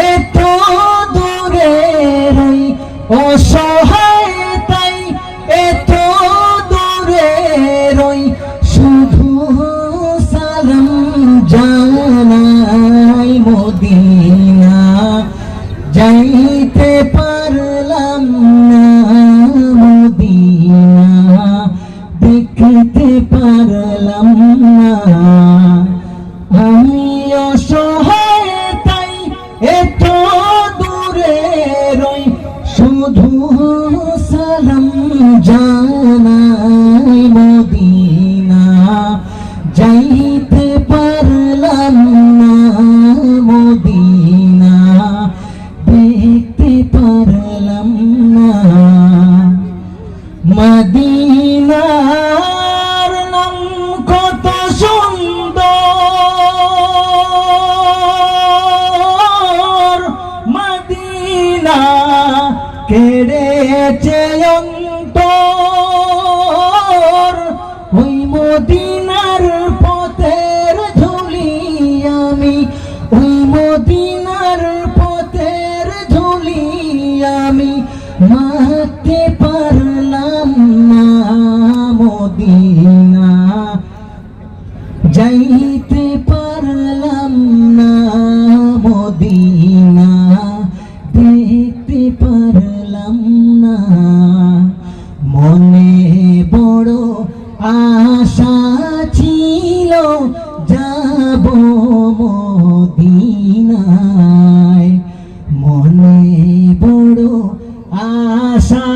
এত দূরে রই অসহায় তাই এত দূরে রই শুধু সালাম জানাই মদিনা যাইতে পারলাম না মদিনা দেখতে পারলাম না আমি অসহায় তাই এত দূরে রই শুধু সালাম জানাই মদিনা যাইতে পারলাম না মদিনা দেখতে পারলাম না মদিনার নাম কত সুন্দর মদিনা কেড়েছে অন্তর ওই মদিনার পথের ধুলি আমি ওই মদিনার পথের ধুলি আমি মাখতে পারলাম না মদিনা যাইতে পারলাম না মদিনা দেখতে পারলাম না মনে বড় আশা ছিল যাব মদিনায় মনে বড় আশা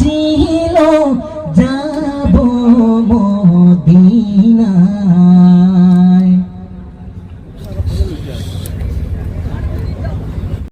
ছিল যাব মদিনায়